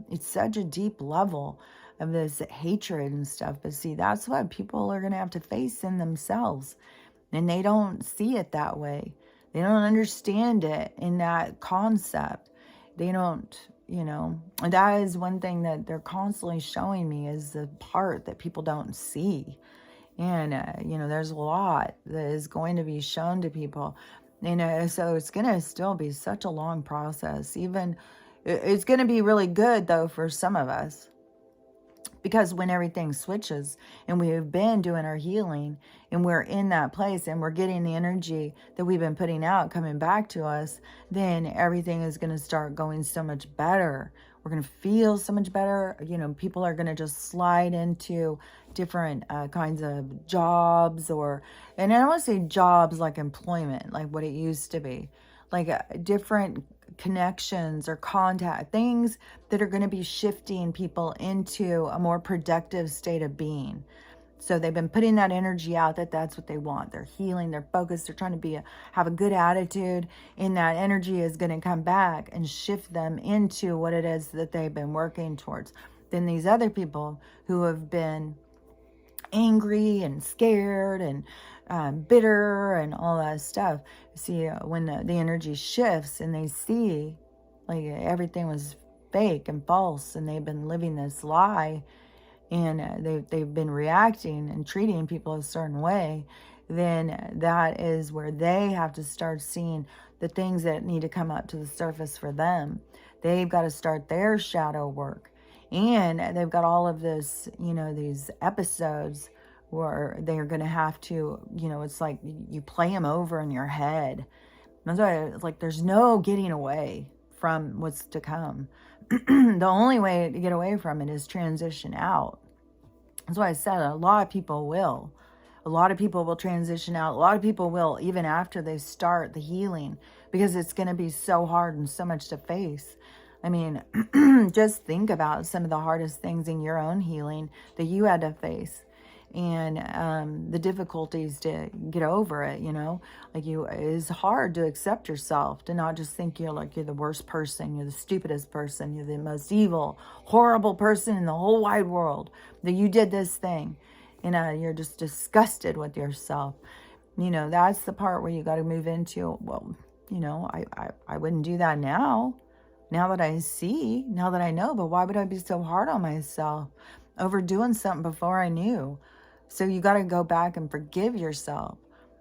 It's such a deep level of this hatred and stuff. But see, that's what people are going to have to face in themselves. And they don't see it that way. They don't understand it in that concept. They don't, and that is one thing that they're constantly showing me, is the part that people don't see. And, there's a lot that is going to be shown to people. So it's going to still be such a long process. Even, it's going to be really good, though, for some of us. Because when everything switches and we have been doing our healing and we're in that place and we're getting the energy that we've been putting out coming back to us, then everything is going to start going so much better. We're going to feel so much better. People are going to just slide into different kinds of jobs, and I don't want to say jobs like employment, like what it used to be, like different connections or contact, things that are going to be shifting people into a more productive state of being. So they've been putting that energy out, that's what they want. They're healing, they're focused, they're trying to have a good attitude, and that energy is going to come back and shift them into what it is that they've been working towards. Then these other people who have been angry and scared and bitter and all that stuff. See, when the energy shifts and they see like everything was fake and false, and they've been living this lie, and they've been reacting and treating people a certain way, then that is where they have to start seeing the things that need to come up to the surface for them. They've got to start their shadow work. And they've got all of this, these episodes where they're going to have to, it's like you play them over in your head. That's why it's like there's no getting away from what's to come. The only way to get away from it is transition out. That's why I said a lot of people will. A lot of people will transition out. A lot of people will, even after they start the healing, because it's going to be so hard and so much to face. I mean, just think about some of the hardest things in your own healing that you had to face, and the difficulties to get over it, like it's hard to accept yourself, to not just think you're the worst person, you're the stupidest person, you're the most evil, horrible person in the whole wide world, that you did this thing, and you're just disgusted with yourself. That's the part where you got to move into, well, I wouldn't do that now that I see, now that I know, but why would I be so hard on myself over doing something before I knew? So you got to go back and forgive yourself.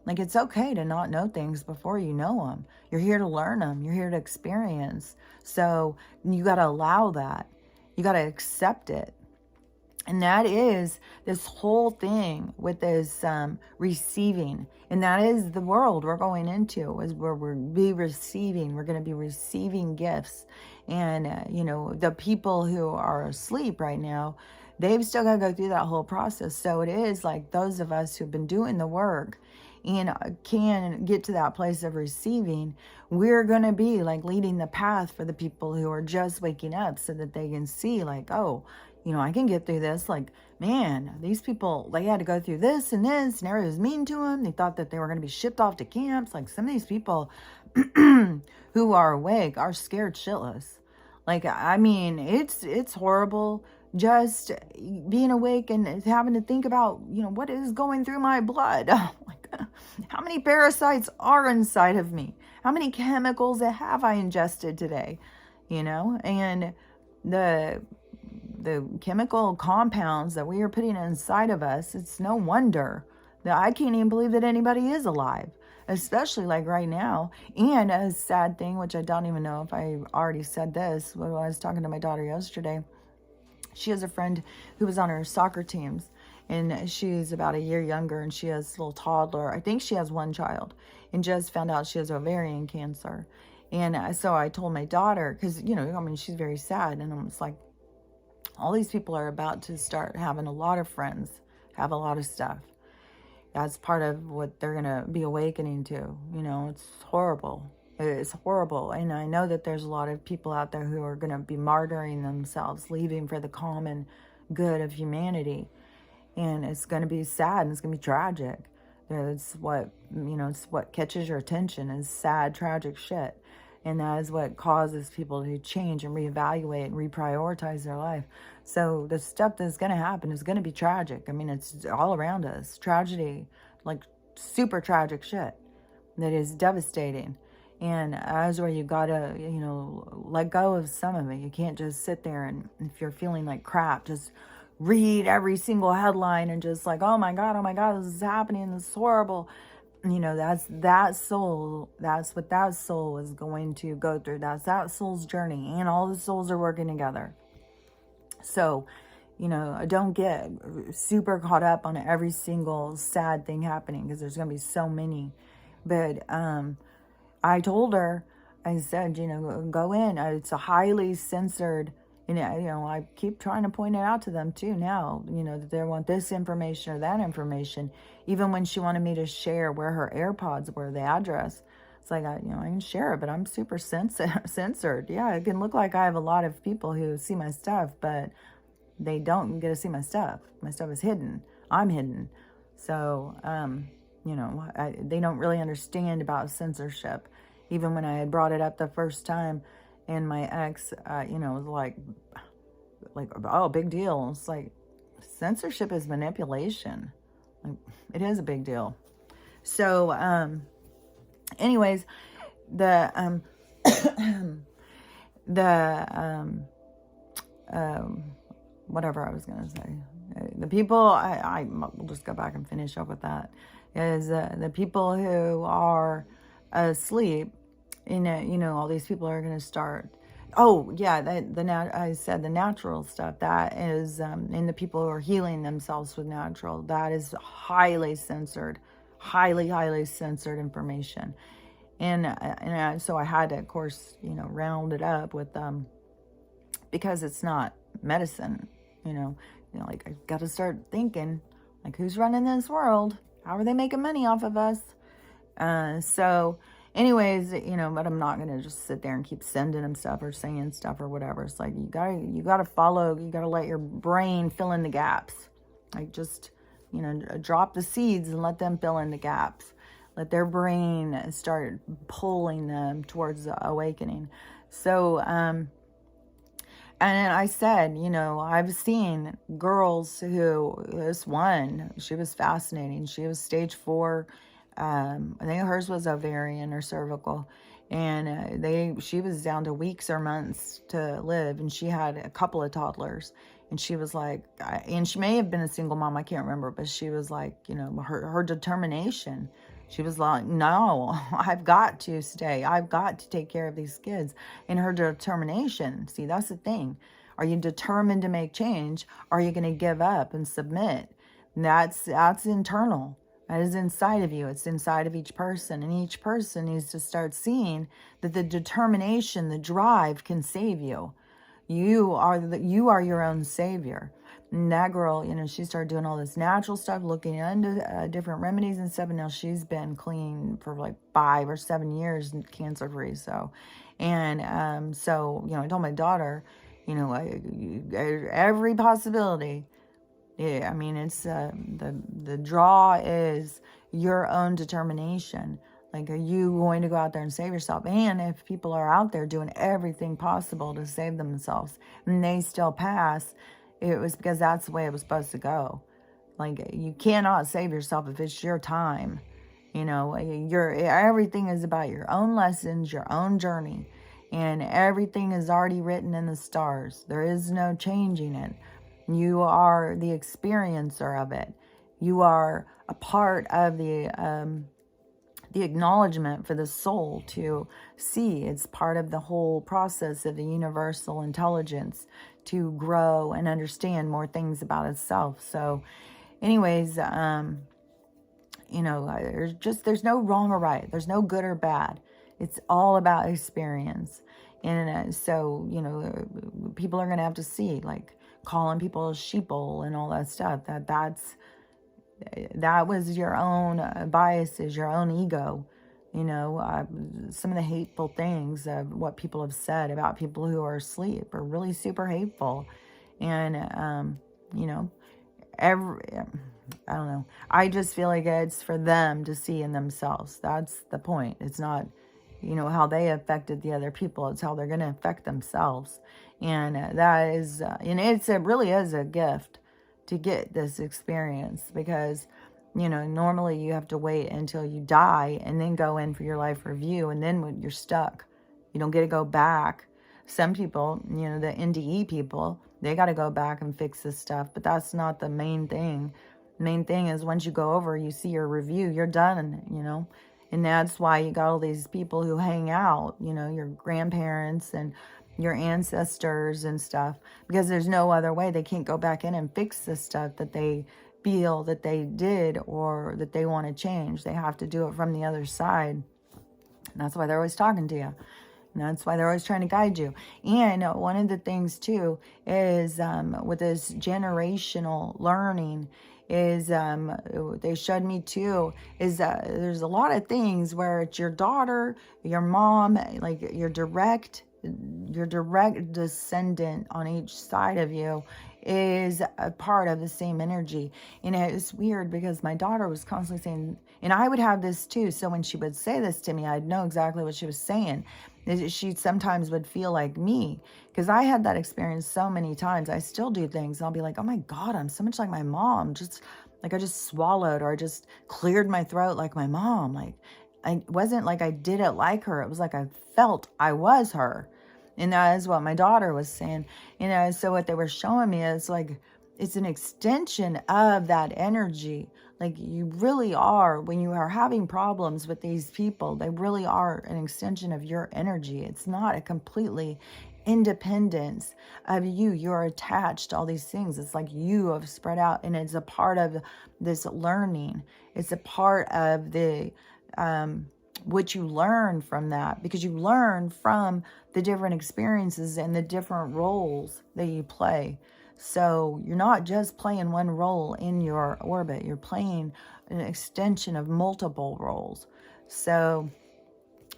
Like, it's okay to not know things before you know them. You're here to learn them. You're here to experience. So you got to allow that. You got to accept it. And that is this whole thing with this receiving. And that is the world we're going into, is where we're receiving. We're going to be receiving gifts. And, the people who are asleep right now, they've still got to go through that whole process. So it is like those of us who've been doing the work and can get to that place of receiving, we're going to be like leading the path for the people who are just waking up, so that they can see like, oh, I can get through this. Like, man, these people, they had to go through this, and everybody was mean to them. They thought that they were going to be shipped off to camps. Like, some of these people who are awake are scared shitless. Like, I mean, it's horrible just being awake and having to think about, what is going through my blood. Oh my How many parasites are inside of me? How many chemicals have I ingested today? You know, and the chemical compounds that we are putting inside of us, it's no wonder that I can't even believe that anybody is alive, especially like right now. And a sad thing, which I don't even know if I already said this, when I was talking to my daughter yesterday, she has a friend who was on her soccer teams, and she's about a year younger, and she has a little toddler. I think she has one child, and just found out she has ovarian cancer. And so I told my daughter, because, you know, I mean, she's very sad, and I'm just like, all these people are about to start having a lot of friends, have a lot of stuff. That's part of what they're going to be awakening to. You know, it's horrible. It's horrible. And I know that there's a lot of people out there who are going to be martyring themselves, leaving for the common good of humanity. And it's going to be sad, and it's going to be tragic. It's what, you know, it's what catches your attention is sad, tragic shit. And that is what causes people to change and reevaluate and reprioritize their life. So the stuff that's going to happen is going to be tragic. I mean, it's all around us. Tragedy, like super tragic shit that is devastating. And that's where you got to, you know, let go of some of it. You can't just sit there and, if you're feeling like crap, just read every single headline and just like, oh my God, this is happening. This is horrible. You know, that's that soul. That's what that soul is going to go through. That's that soul's journey. And all the souls are working together. So, you know, don't get super caught up on every single sad thing happening, because there's going to be so many. But I told her, I said, you know, go in. It's a highly censored. And, you know, I keep trying to point it out to them too now, you know, that they want this information or that information. Even when she wanted me to share where her AirPods were, the address, it's like, I can share it, but I'm super censored. Yeah, it can look like I have a lot of people who see my stuff, but they don't get to see my stuff. My stuff is hidden. I'm hidden. So, you know, they don't really understand about censorship. Even when I had brought it up the first time, and my ex, you know, was like, oh, big deal. It's like, censorship is manipulation. Like, it is a big deal. So, anyways, the whatever I was gonna say, the people, I will just go back and finish up with that. Is the people who are asleep. You know, all these people are going to start. Oh, yeah, I said the natural stuff. That is, and the people who are healing themselves with natural, that is highly censored, highly censored information. And so I had to, of course, you know, round it up with, because it's not medicine, you know, like I got to start thinking, like, who's running this world? How are they making money off of us? So anyways, you know, but I'm not going to just sit there and keep sending them stuff or saying stuff or whatever. It's like, you gotta follow, you gotta let your brain fill in the gaps. Like, just, you know, drop the seeds and let them fill in the gaps. Let their brain start pulling them towards the awakening. So, and I said, you know, I've seen girls who, this one, she was fascinating. She was stage 4. I think hers was ovarian or cervical, and she was down to weeks or months to live, and she had a couple of toddlers, and she was like, and she may have been a single mom, I can't remember, but she was like, you know, her determination. She was like, no, I've got to stay. I've got to take care of these kids. And her determination, see, that's the thing. Are you determined to make change? Are you going to give up and submit? And that's internal. That is inside of you. It's inside of each person. And each person needs to start seeing that the determination, the drive can save you. You are your own savior. And that girl, you know, she started doing all this natural stuff, looking into different remedies and stuff. And now she's been clean for like 5 or 7 years, cancer free. So, and so, you know, I told my daughter, you know, every possibility. Yeah, I mean, it's the draw is your own determination. Like, are you going to go out there and save yourself? And if people are out there doing everything possible to save themselves and they still pass, it was because that's the way it was supposed to go. Like, you cannot save yourself if it's your time. Everything is about your own lessons, your own journey, and everything is already written in the stars. There is no changing it. You are the experiencer of it. You are a part of the acknowledgement for the soul to see. It's part of the whole process of the universal intelligence to grow and understand more things about itself. So anyways, there's no wrong or right. There's no good or bad. It's all about experience. And people are going to have to see, like, calling people sheeple and all that stuff. That was your own biases, your own ego. Some of the hateful things of what people have said about people who are asleep are really super hateful. And, I don't know. I just feel like it's for them to see in themselves. That's the point. It's not, how they affected the other people. It's how they're going to affect themselves. And that is, it really is a gift to get this experience, because, normally you have to wait until you die and then go in for your life review. And then when you're stuck, you don't get to go back. Some people, the NDE people, they got to go back and fix this stuff, but that's not the main thing. The main thing is once you go over, you see your review, you're done, and that's why you got all these people who hang out, your grandparents and your ancestors and stuff, because there's no other way. They can't go back in and fix the stuff that they feel that they did or that they want to change. They have to do it from the other side. And that's why they're always talking to you. And that's why they're always trying to guide you. And one of the things, too, is with this generational learning is they showed me, too, is there's a lot of things where it's your daughter, your mom, like your direct descendant on each side of you is a part of the same energy. And it's weird because my daughter was constantly saying, and I would have this too, so when she would say this to me, I'd know exactly what she was saying. She sometimes would feel like me, because I had that experience so many times. I still do things and I'll be like, oh my God, I'm so much like my mom. Just like I just swallowed, or I just cleared my throat like my mom. Like, I wasn't like I did it like her. It was like I felt I was her. And that is what my daughter was saying. So what they were showing me is like, it's an extension of that energy. Like you really are, when you are having problems with these people, they really are an extension of your energy. It's not a completely independence of you. You're attached to all these things. It's like you have spread out, and it's a part of this learning. It's a part of the what you learn from that, because you learn from the different experiences and the different roles that you play. So you're not just playing one role in your orbit, you're playing an extension of multiple roles. So,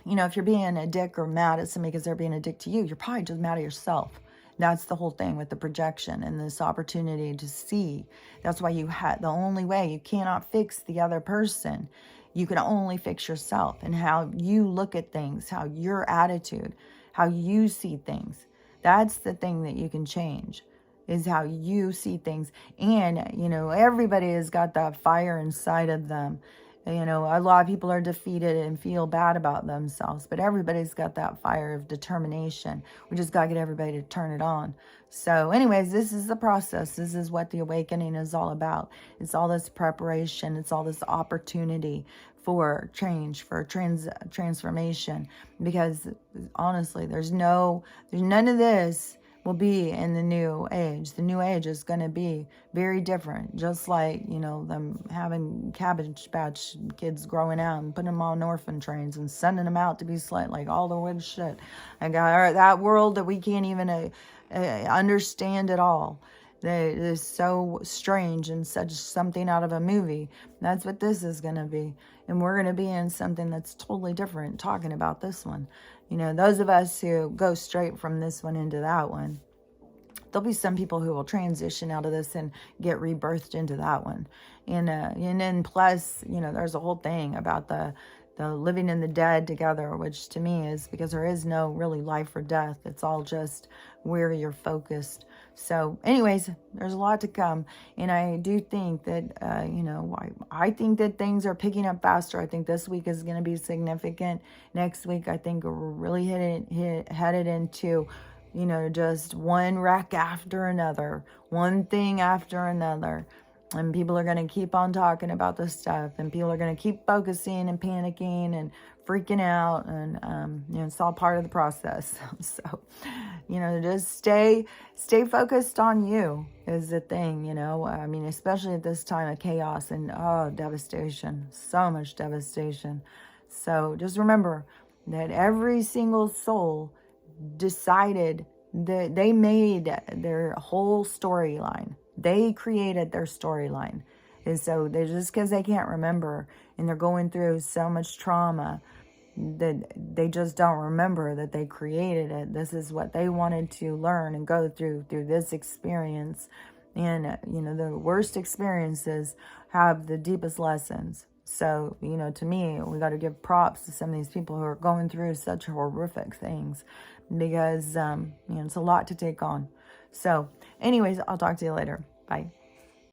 if you're being a dick or mad at somebody because they're being a dick to you, you're probably just mad at yourself. That's the whole thing with the projection and this opportunity to see. That's why the only way, you cannot fix the other person. You can only fix yourself and how you look at things, how your attitude, how you see things. That's the thing that you can change, is how you see things. And, everybody has got that fire inside of them. A lot of people are defeated and feel bad about themselves, but everybody's got that fire of determination. We just got to get everybody to turn it on. So anyways, this is the process. This is what the awakening is all about. It's all this preparation. It's all this opportunity for change, for transformation. Because honestly, there's none of this will be in the new age. The new age is going to be very different. Just like, them having Cabbage Patch kids growing out and putting them on orphan trains and sending them out to be like all the weird shit. I got that world that we can't even understand at all. That is so strange and such something out of a movie. That's what this is going to be. And we're going to be in something that's totally different, talking about this one. Those of us who go straight from this one into that one, there'll be some people who will transition out of this and get rebirthed into that one. And then plus, there's a whole thing about the living and the dead together, which to me is because there is no really life or death. It's all just where you're focused. So anyways, there's a lot to come. And I do think that, I think that things are picking up faster. I think this week is going to be significant. Next week, I think we're really headed into, just one wreck after another, one thing after another. And people are going to keep on talking about this stuff, and people are going to keep focusing and panicking and freaking out, and it's all part of the process. So, just stay focused on you is the thing. I mean, especially at this time of chaos and devastation, so much devastation. So just remember that every single soul decided that they made their whole storyline. They created their storyline. And so they're just because they can't remember and they're going through so much trauma that they just don't remember that they created it. This is what they wanted to learn and go through this experience. And, the worst experiences have the deepest lessons. So, to me, we got to give props to some of these people who are going through such horrific things because, it's a lot to take on. So anyways, I'll talk to you later. Bye.